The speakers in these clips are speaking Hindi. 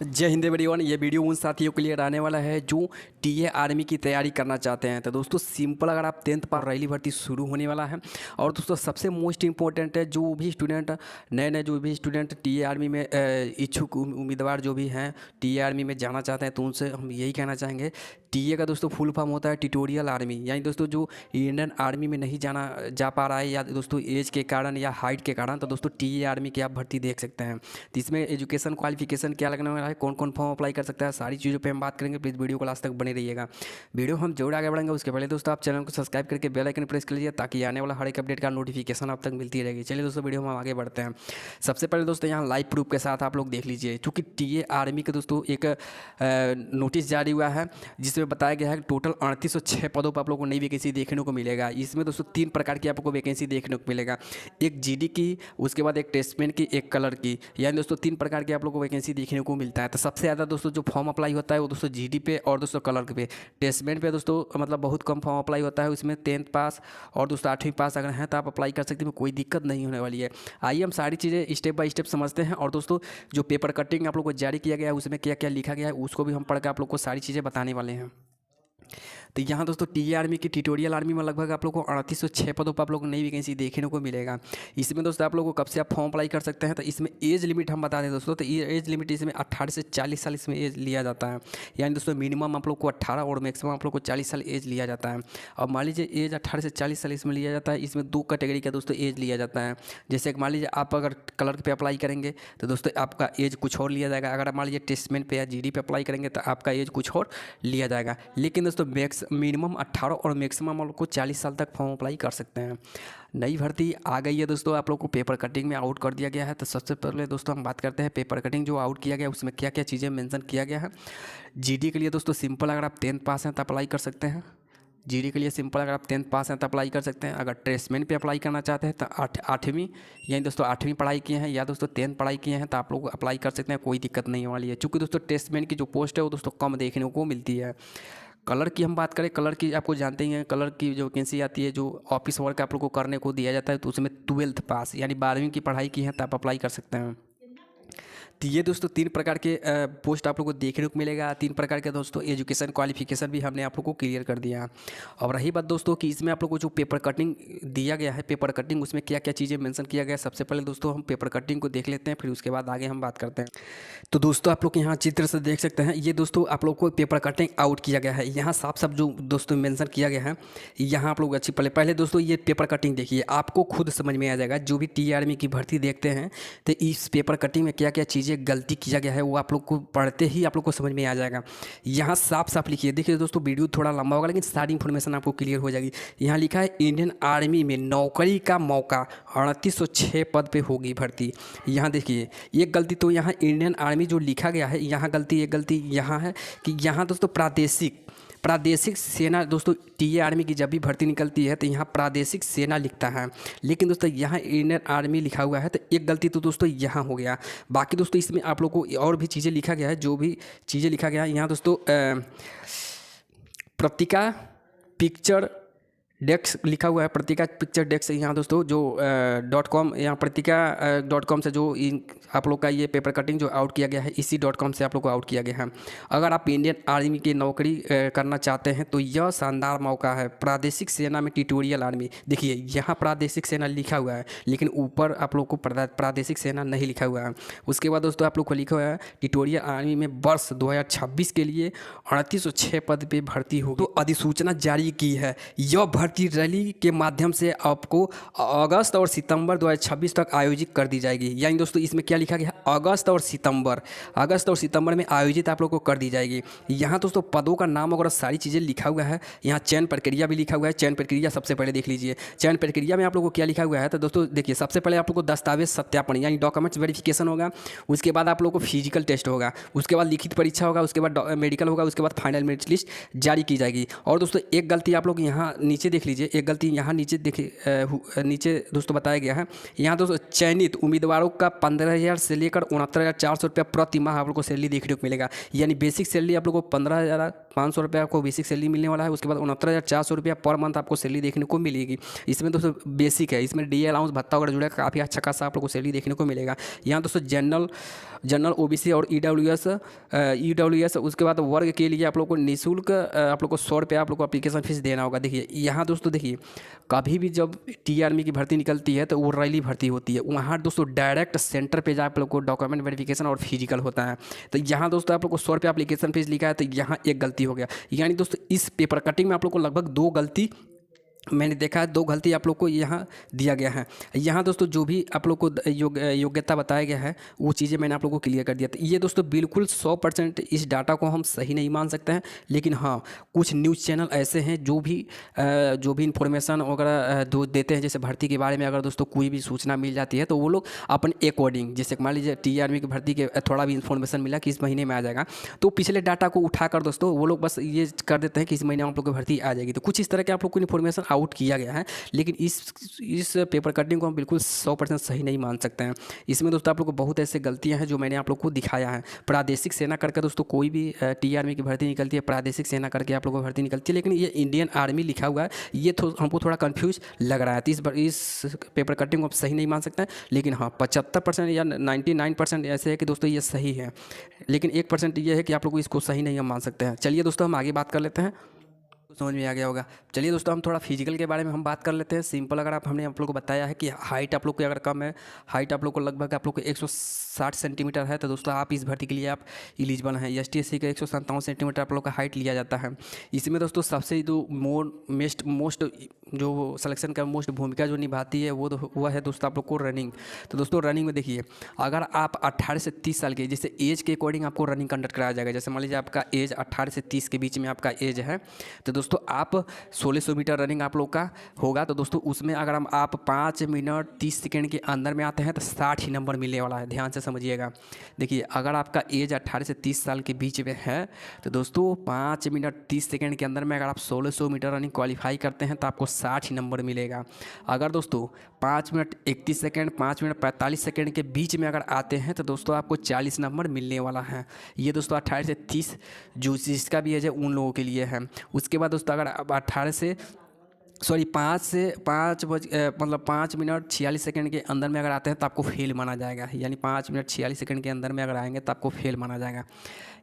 जय हिंद एवरीवन। ये वीडियो उन साथियों के लिए रहने वाला है जो टीए आर्मी की तैयारी करना चाहते हैं। तो दोस्तों सिंपल, अगर आप 10th पास रैली भर्ती शुरू होने वाला है और दोस्तों सबसे मोस्ट इंपॉर्टेंट है, जो भी स्टूडेंट नए जो भी स्टूडेंट टीए आर्मी में इच्छुक उम्मीदवार जो भी हैं टीए आर्मी में जाना चाहते हैं, तो उनसे हम यही कहना चाहेंगे। टीए का दोस्तों फुल फॉर्म होता है ट्यूटोरियल आर्मी, यानी दोस्तों जो इंडियन आर्मी में नहीं जा पा रहा है या दोस्तों एज के कारण या हाइट के कारण, तो दोस्तों टीए आर्मी की आप भर्ती देख सकते हैं। तो इसमें एजुकेशन क्वालिफिकेशन क्या लगने वाला है, कौन कौन फॉर्म अप्लाई कर सकता है, सारी चीज़ों पे हम बात करेंगे। प्लीज़ वीडियो को लास्ट तक बने रहिएगा। वीडियो हम जरूर आगे बढ़ेंगे, उसके पहले दोस्तों आप चैनल को सब्सक्राइब करके बेल आइकन प्रेस कर लीजिए ताकि आने वाला हर एक अपडेट का नोटिफिकेशन आप तक मिलती रहेगी। चलिए दोस्तों वीडियो में हम आगे बढ़ते हैं। सबसे पहले दोस्तों यहाँ लाइव प्रूफ के साथ आप लोग देख लीजिए, चूँकि टीए आर्मी के दोस्तों एक नोटिस जारी हुआ है जिसमें बताया गया है कि टोटल 3806 पदों पर आप लोगों को नई वैकेंसी देखने को मिलेगा। इसमें दोस्तों 3 प्रकार की आपको वैकेंसी देखने को मिलेगा, एक जीडी की, उसके बाद एक टेस्टमैन की, एक कलर की, यानी दोस्तों 3 प्रकार की आप लोगों को वैकेंसी देखने को मिलता है। तो सबसे ज़्यादा दोस्तों जो फॉर्म अप्लाई होता है वो दोस्तों जीडी पे और दोस्तों कलर पे। टेस्टमैन पे दोस्तों मतलब बहुत कम फॉर्म अप्लाई होता है, उसमें 10th पास और दोस्तों 8वीं पास अगर हैं तो आप अप्लाई कर सकते हैं, कोई दिक्कत नहीं होने वाली है। आइए हम सारी चीज़ें स्टेप बाय स्टेप समझते हैं और दोस्तों जो पेपर कटिंग आप लोग को जारी किया गया है उसमें क्या क्या लिखा गया है उसको भी हम पढ़ के आप लोग को सारी चीज़ें बताने वाले हैं। तो यहाँ दोस्तों टीए आर्मी की ट्यूटोरियल आर्मी में लगभग आप लोग को 3806 पदों पर आप लोग को नई वैकेंसी देखने को मिलेगा। इसमें दोस्तों आप लोग को कब से आप फॉर्म अप्लाई कर सकते हैं, तो इसमें एज लिमिट हम बता दें दोस्तों, तो ये एज लिमिट इसमें 18 से 40 साल इसमें एज लिया जाता है। यानी दोस्तों मिनिमम आप लोग को 18 और मैक्सिमम आप लोग को 40 साल एज लिया जाता है। और मान लीजिए एज 18 से 40 साल इसमें लिया जाता है। इसमें 2 कैटेगरी का दोस्तों एज लिया जाता है। जैसे मान लीजिए आप अगर कलर पे अप्लाई करेंगे तो दोस्तों आपका एज कुछ और लिया जाएगा, अगर आप मान लीजिए टेस्टमैन पे या जीडी पे अप्लाई करेंगे तो आपका एज कुछ और लिया जाएगा। लेकिन दोस्तों मिनिमम 18 और मैक्सिमम आप लोग को 40 साल तक फॉर्म अप्लाई कर सकते हैं। नई भर्ती आ गई है दोस्तों, आप लोग को पेपर कटिंग में आउट कर दिया गया है। तो सबसे पहले दोस्तों हम बात करते हैं पेपर कटिंग जो आउट किया गया है उसमें क्या क्या चीज़ें मेंशन किया गया है। जीडी के लिए दोस्तों सिंपल, अगर आप 10th पास हैं तो अप्लाई कर सकते हैं। जीडी के लिए सिंपल, अगर आप 10th पास हैं तो अप्लाई कर सकते हैं। अगर टेस्टमैन पे अप्लाई करना चाहते हैं तो 8वीं यानी दोस्तों 8वीं पढ़ाई किए हैं या दोस्तों 10th पढ़ाई किए हैं तो आप लोग अप्लाई कर सकते हैं, कोई दिक्कत नहीं वाली है। चूँकि दोस्तों टेस्टमैन की जो पोस्ट है वो दोस्तों कम देखने को मिलती है। कलर की हम बात करें, कलर की आपको जानते ही हैं, कलर की जो वैकेंसी आती है जो ऑफिस वर्क आप लोग को करने को दिया जाता है, तो उसमें 12th पास यानी 12वीं की पढ़ाई की है तो आप अप्लाई कर सकते हैं। तो ये दोस्तों 3 प्रकार के पोस्ट आप लोग को देखने को मिलेगा। 3 प्रकार के दोस्तों एजुकेशन क्वालिफिकेशन भी हमने आप लोग को क्लियर कर दिया। और रही बात दोस्तों कि इसमें आप लोग को जो पेपर कटिंग दिया गया है, पेपर कटिंग उसमें क्या क्या चीज़ें मेंशन किया गया है। सबसे पहले दोस्तों हम पेपर कटिंग को देख लेते हैं, फिर उसके बाद आगे हम बात करते हैं। तो दोस्तों आप लोग यहाँ चित्र से देख सकते हैं, ये दोस्तों आप लोग को पेपर कटिंग आउट किया गया है। यहाँ साफ साफ जो दोस्तों मेंशन किया गया है, यहाँ आप लोग अच्छी पहले दोस्तों ये पेपर कटिंग देखिए, आपको खुद समझ में आ जाएगा। जो भी टी आर्मी की भर्ती देखते हैं तो इस पेपर कटिंग में क्या क्या चीज़ें गलती किया गया है वो आप लोग को पढ़ते ही आप लोग को समझ में आ जाएगा। यहाँ साफ साफ लिखिए, देखिए दोस्तों वीडियो थोड़ा लंबा होगा लेकिन सारी इन्फॉर्मेशन आपको क्लियर हो जाएगी। यहाँ लिखा है इंडियन आर्मी में नौकरी का मौका 3806 पद पे होगी भर्ती। यहाँ देखिए एक गलती तो यहाँ इंडियन आर्मी जो लिखा गया है, यहाँ गलती, एक गलती यहाँ है कि यहाँ दोस्तों प्रादेशिक सेना दोस्तों टीए आर्मी की जब भी भर्ती निकलती है तो यहाँ प्रादेशिक सेना लिखता है, लेकिन दोस्तों यहाँ इंडियन आर्मी लिखा हुआ है। तो एक गलती तो दोस्तों यहाँ हो गया। बाकी दोस्तों इसमें आप लोग को और भी चीज़ें लिखा गया है, जो भी चीज़ें लिखा गया है यहाँ दोस्तों पत्रिका पिक्चर डेस्क लिखा हुआ है, पत्रिका पिक्चर डेस्क यहाँ दोस्तों जो .com यहाँ पत्रिका .com से जो आप लोग का ये पेपर कटिंग जो आउट किया गया है इसी .com से आप लोग को आउट किया गया है। अगर आप इंडियन आर्मी की नौकरी करना चाहते हैं तो यह शानदार मौका है। प्रादेशिक सेना में ट्यूटोरियल आर्मी, देखिए यहाँ प्रादेशिक सेना लिखा हुआ है लेकिन ऊपर आप लोग को प्रादेशिक सेना नहीं लिखा हुआ है। उसके बाद दोस्तों आप लोग को लिखा हुआ है ट्यूटोरियल आर्मी में वर्ष 2026 के लिए 3806 पद पे भर्ती होगी। तो अधिसूचना जारी की है। यह भर्ती रैली के माध्यम से आपको अगस्त और सितंबर 2026 तक आयोजित कर दी जाएगी। यानी दोस्तों इसमें क्या लिखा गया है, अगस्त और सितंबर में आयोजित आप लोग को कर दी जाएगी। यहाँ दोस्तों पदों का नाम वगैरह सारी चीज़ें लिखा हुआ है। यहाँ चयन प्रक्रिया भी लिखा हुआ है। चयन प्रक्रिया सबसे पहले देख लीजिए। चयन प्रक्रिया में आप लोग को क्या लिखा हुआ है, तो दोस्तों देखिए सबसे पहले आप लोग को दस्तावेज सत्यापन यानी डॉक्यूमेंट्स वेरिफिकेशन होगा। उसके बाद आप लोग को फिजिकल टेस्ट होगा, उसके बाद लिखित परीक्षा होगा, उसके बाद मेडिकल होगा, उसके बाद फाइनल मेरिट लिस्ट जारी की जाएगी। और दोस्तों एक गलती आप लोग यहाँ नीचे देख लीजिए, एक गलती यहाँ नीचे देखिए, नीचे दोस्तों बताया गया है। यहाँ दोस्तों चयनित उम्मीदवारों का 15,000 से लेकर 69,400 रुपया प्रति माह आप लोग को सैलरी देखने को मिलेगा। यानी बेसिक सैलरी आप लोग को 15,500 रुपया आपको बेसिक सैलरी मिलने वाला है। उसके बाद 69,400 रुपया पर मंथ आपको सैलरी देखने को मिलेगी। इसमें दोस्तों बेसिक है, इसमें डी अलाउंस भत्ता वगैरह जुड़ा, काफ़ी अच्छा खासा आप लोग को सैलरी देखने को मिलेगा। यहाँ दोस्तों जनरल ओबीसी और ईडब्ल्यूएस उसके बाद वर्ग के लिए आप लोग को निःशुल्क आप लोग को 100 रुपया आप लोग को एप्लीकेशन फीस देना होगा। देखिए यहाँ दोस्तों देखिए, कभी भी जब टी आर्मी की भर्ती निकलती है तो वो रैली भर्ती होती है, वहाँ दोस्तों डायरेक्ट सेंटर पे जा आप लोग को डॉक्यूमेंट वेरिफिकेशन और फिजिकल होता है। तो यहाँ दोस्तों आप लोग को 100 रुपया एप्लीकेशन फीस लिखा है, तो यहाँ एक गलती हो गया। यानी दोस्तों इस पेपर कटिंग में आप लोग को लगभग 2 गलती मैंने देखा है, 2 गलती आप लोग को यहाँ दिया गया है। यहाँ दोस्तों जो भी आप लोग को योग्यता बताया गया है वो चीज़ें मैंने आप लोगों को क्लियर कर दिया। तो ये दोस्तों बिल्कुल 100% इस डाटा को हम सही नहीं मान सकते हैं, लेकिन हाँ कुछ न्यूज़ चैनल ऐसे हैं जो भी इंफॉर्मेशन वगैरह देते हैं, जैसे भर्ती के बारे में अगर दोस्तों कोई भी सूचना मिल जाती है तो वो लोग अपने अकॉर्डिंग, जैसे मान लीजिए टी आर्मी की भर्ती के थोड़ा भी इन्फॉर्मेशन मिला कि इस महीने में आ जाएगा, तो पिछले डाटा को उठाकर दोस्तों वो लोग बस ये कर देते हैं कि इस महीने आप लोग की भर्ती आ जाएगी। तो कुछ इस तरह के आप लोग को इन्फॉर्मेशन आउट किया गया है, लेकिन इस पेपर कटिंग को हम बिल्कुल 100% सही नहीं मान सकते हैं। इसमें दोस्तों आप लोग को बहुत ऐसे गलतियां हैं जो मैंने आप लोग को दिखाया है। प्रादेशिक सेना करके दोस्तों कोई भी टी आर्मी की भर्ती निकलती है, प्रादेशिक सेना करके आप लोग को भर्ती निकलती है, लेकिन ये इंडियन आर्मी लिखा हुआ है, ये हमको थोड़ा कन्फ्यूज लग रहा है। तो इस पेपर कटिंग को आप सही नहीं मान सकते हैं, लेकिन हाँ 75% या 99% ऐसे है कि दोस्तों ये सही है, लेकिन 1% ये है कि आप लोग इसको सही नहीं हम मान सकते हैं। चलिए दोस्तों हम आगे बात कर लेते हैं, समझ में आ गया होगा। चलिए दोस्तों हम थोड़ा फिजिकल के बारे में हम बात कर लेते हैं। सिंपल अगर हमने आप लोग को बताया है कि हाइट आप लोग की अगर कम है, हाइट आप लोग को लगभग आप लोग को 160 सेंटीमीटर है, तो दोस्तों आप इस भर्ती के लिए आप एलिजिबल हैं। ST/SC का 157 सेंटीमीटर आप लोग का हाइट लिया जाता है। इसमें दोस्तों सबसे जो मोस्ट जो सिलेक्शन का मोस्ट भूमिका जो निभाती है वो है दोस्तों आप लोग को रनिंग। तो दोस्तों रनिंग में देखिए, अगर आप 18 से 30 साल के, जैसे एज के अकॉर्डिंग आपको रनिंग कंडक्ट कराया जाएगा। जैसे मान लीजिए आपका एज 18 से 30 के बीच में आपका एज है, तो दोस्तों आप 1600 मीटर रनिंग आप लोग का होगा। तो दोस्तों उसमें अगर आप 5 मिनट 30 सेकेंड के अंदर में आते हैं तो 60 ही नंबर मिलने वाला है, ध्यान से समझिएगा। देखिए अगर आपका एज 18 से 30 साल के बीच में है तो दोस्तों 5 मिनट 30 सेकेंड के अंदर में अगर आप 1600 मीटर रनिंग क्वालिफाई करते हैं तो आपको 60 ही नंबर मिलेगा। अगर दोस्तों 5 मिनट 31 सेकेंड 5 मिनट 45 सेकेंड के बीच में अगर आते हैं तो दोस्तों आपको 40 नंबर मिलने वाला है। ये दोस्तों 18 से 30 जो जिसका भी एज है उन लोगों के लिए है। उसके बाद दोस्तों अगर आप 5 मिनट 46 सेकंड के अंदर में अगर आते हैं तो आपको फेल माना जाएगा। यानी 5 मिनट 46 सेकंड के अंदर में अगर आएंगे तो आपको फेल माना जाएगा।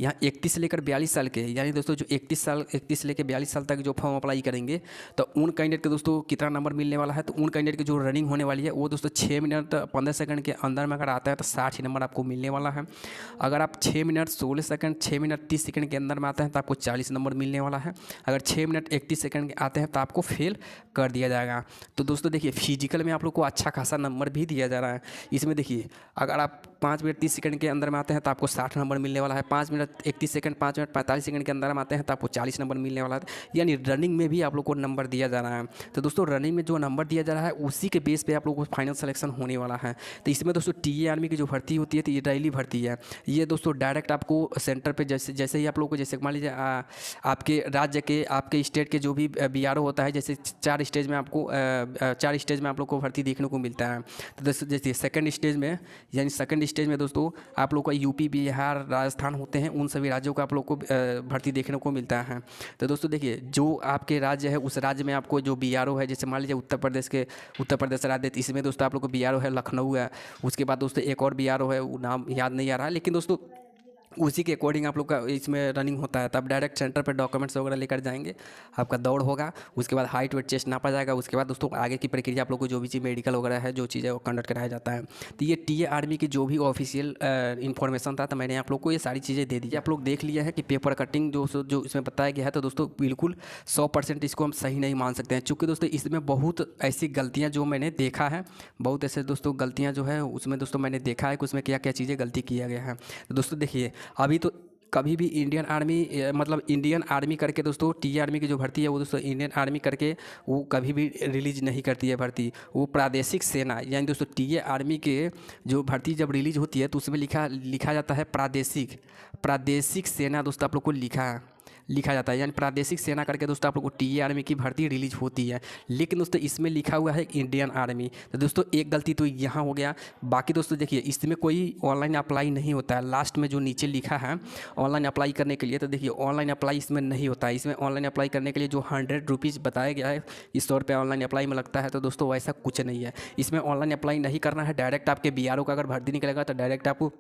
यहाँ 31 से लेकर 42 साल के, यानी दोस्तों जो 31 से लेकर 42 साल तक जो फॉर्म अप्लाई करेंगे तो उन कैंडिडेट के दोस्तों कितना नंबर मिलने वाला है, तो उन कैंडिडेट की जो रनिंग होने वाली है वो दोस्तों 6 मिनट 15 सेकंड के अंदर में अगर आता है तो 60 ही नंबर आपको मिलने वाला है। अगर आप 6 मिनट 16 सेकंड 6 मिनट 30 सेकंड के अंदर में आते हैं तो आपको 40 नंबर मिलने वाला है। अगर 6 मिनट 31 सेकंड के आते हैं तो आपको फेल कर दिया जाएगा। तो दोस्तों देखिए फिजिकल में आप लोग को अच्छा खासा नंबर भी दिया जा रहा है। इसमें देखिए अगर आप 5 मिनट 30 सेकंड के अंदर में आते हैं तो आपको 60 नंबर मिलने वाला है। 5 मिनट 31 सेकंड 5 मिनट 45 सेकंड के अंदर में आते हैं तो आपको 40 नंबर मिलने वाला है। यानी रनिंग में भी आप लोग को नंबर दिया जा रहा है। तो दोस्तों रनिंग में जो नंबर दिया जा रहा है उसी के बेस पे आप लोग को फाइनल सिलेक्शन होने वाला है। तो इसमें दोस्तों टीए आर्मी की जो भर्ती होती है तो ये डेली भर्ती है। ये दोस्तों डायरेक्ट आपको सेंटर पर जैसे ही आप लोग को, जैसे मान लीजिए आपके राज्य के आपके स्टेट के जो भी BRO होता है, जैसे 4 स्टेज में आपको 4 स्टेज में आप लोग को भर्ती देखने को मिलता है। तो दोस्तों जैसे सेकंड स्टेज में, यानी सेकंड स्टेज में दोस्तों आप लोग का यूपी बिहार राजस्थान होते हैं, उन सभी राज्यों का आप लोग को भर्ती देखने को मिलता है। तो दोस्तों देखिए जो आपके राज्य है उस राज्य में आपको जो BRO है, जैसे मान लीजिए उत्तर प्रदेश राज्य, इसमें दोस्तों आप लोग को BRO है लखनऊ है। उसके बाद दोस्तों एक और BRO है, वो नाम याद नहीं आ रहा है, लेकिन दोस्तों उसी के अकॉर्डिंग आप लोग का इसमें रनिंग होता है। तब डायरेक्ट सेंटर पर डॉक्यूमेंट्स वगैरह लेकर जाएंगे, आपका दौड़ होगा, उसके बाद हाइट वेट चेस्ट नापा जाएगा। उसके बाद दोस्तों आगे की प्रक्रिया आप लोग को जो भी चीज़ मेडिकल वगैरह है जो चीज़ है वो कंडक्ट कराया जाता है। तो ये टीए आर्मी की जो भी ऑफिशियल इन्फॉर्मेशन था तो मैंने आप लोग को ये सारी चीज़ें दे दी। आप लोग देख लिया है कि पेपर कटिंग जो इसमें बताया गया है, तो दोस्तों बिल्कुल 100% इसको हम सही नहीं मान सकते हैं, चूँकि दोस्तों इसमें बहुत ऐसी गलतियाँ जो मैंने देखा है, बहुत ऐसे दोस्तों गलतियाँ जो है उसमें दोस्तों मैंने देखा है कि उसमें क्या क्या चीज़ें गलती किया गया है। तो दोस्तों देखिए अभी तो कभी भी इंडियन आर्मी करके दोस्तों टीए आर्मी की जो भर्ती है वो दोस्तों इंडियन आर्मी करके वो कभी भी रिलीज नहीं करती है भर्ती। वो प्रादेशिक सेना, यानी दोस्तों टीए आर्मी के जो भर्ती जब रिलीज होती है तो उसमें लिखा जाता है प्रादेशिक सेना। दोस्तों आप लोग को लिखा है, लिखा जाता है, यानी प्रादेशिक सेना करके दोस्तों आप लोग को टीए आर्मी की भर्ती रिलीज होती है, लेकिन दोस्तों इसमें लिखा हुआ है इंडियन आर्मी। तो दोस्तों एक गलती तो यहाँ हो गया। बाकी दोस्तों देखिए इसमें कोई ऑनलाइन अप्लाई नहीं होता है, लास्ट में जो नीचे लिखा है ऑनलाइन अप्लाई करने के लिए, तो देखिए ऑनलाइन अप्लाई इसमें नहीं होता है। इसमें ऑनलाइन अप्लाई करने के लिए जो 100 रुपीज़ बताया गया है, इस 100 रुपये ऑनलाइन अप्लाई में लगता है, तो दोस्तों वैसा कुछ नहीं है। इसमें ऑनलाइन अप्लाई नहीं करना है, डायरेक्ट आपके बीआरओ का अगर भर्ती निकलेगा तो डायरेक्ट आपको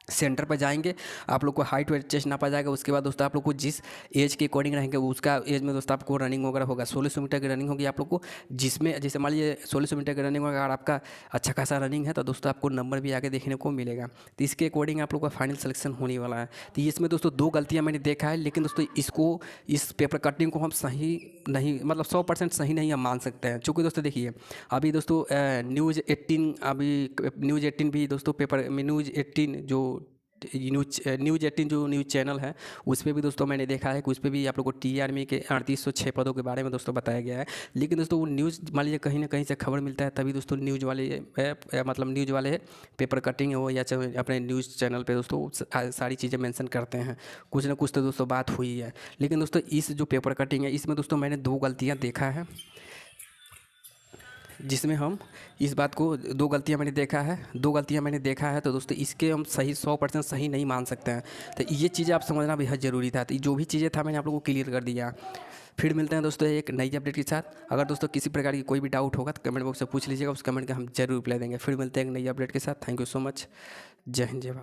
सेंटर पर जाएंगे, आप लोग को हाइट वेट चेस्ट नापा जाएगा। उसके बाद दोस्तों आप लोग को जिस एज के अकॉर्डिंग रहेंगे उसका एज में दोस्तों आपको रनिंग वगैरह होगा। 1600 मीटर की रनिंग होगी आप लोग को, जिसमें जैसे मान लीजिए 1600 मीटर की रनिंग होगा, अगर आपका अच्छा खासा रनिंग है तो दोस्तों आपको नंबर भी आगे देखने को मिलेगा। तो इसके अकॉर्डिंग आप लोग का फाइनल सिलेक्शन होने वाला है। तो इसमें दोस्तों 2 गलतियाँ मैंने देखा है, लेकिन दोस्तों इस पेपर कटिंग को हम सही नहीं, मतलब 100% सही नहीं हम मान सकते हैं। चूँकि दोस्तों देखिए अभी दोस्तों न्यूज़ 18 भी दोस्तों पेपर में न्यूज़ 18 जो न्यूज़ 18 जो न्यूज़ चैनल है उस पर भी दोस्तों मैंने देखा है कि उस पर भी आप लोग को टी आर्मी के 3806 पदों के बारे में दोस्तों बताया गया है। लेकिन दोस्तों वो न्यूज़ मान लीजिए कहीं ना कहीं से खबर मिलता है, तभी दोस्तों न्यूज़ वाले मतलब न्यूज़ वाले पेपर कटिंग हो या चाहे अपने न्यूज़ चैनल पे दोस्तों सारी चीज़ें मेंशन करते हैं, कुछ ना कुछ तो दोस्तों बात हुई है। लेकिन दोस्तों इस जो पेपर कटिंग है इसमें दोस्तों मैंने 2 गलतियाँ देखा है, जिसमें हम इस बात को 2 गलतियां मैंने देखा है, तो दोस्तों इसके हम सही 100% सही नहीं मान सकते हैं। तो ये चीज़ें आप समझना बेहद ज़रूरी था। तो जो भी चीज़ें था मैंने आप लोगों को क्लियर कर दिया। फिर मिलते हैं दोस्तों एक नई अपडेट के साथ। अगर दोस्तों किसी प्रकार की कोई भी डाउट होगा तो कमेंट बॉक्स में पूछ लीजिएगा, उस कमेंट का हम जरूर रिप्लाई देंगे। फिर मिलते हैं एक नई अपडेट के साथ। Thank you so much. जय हिंद जय भारत।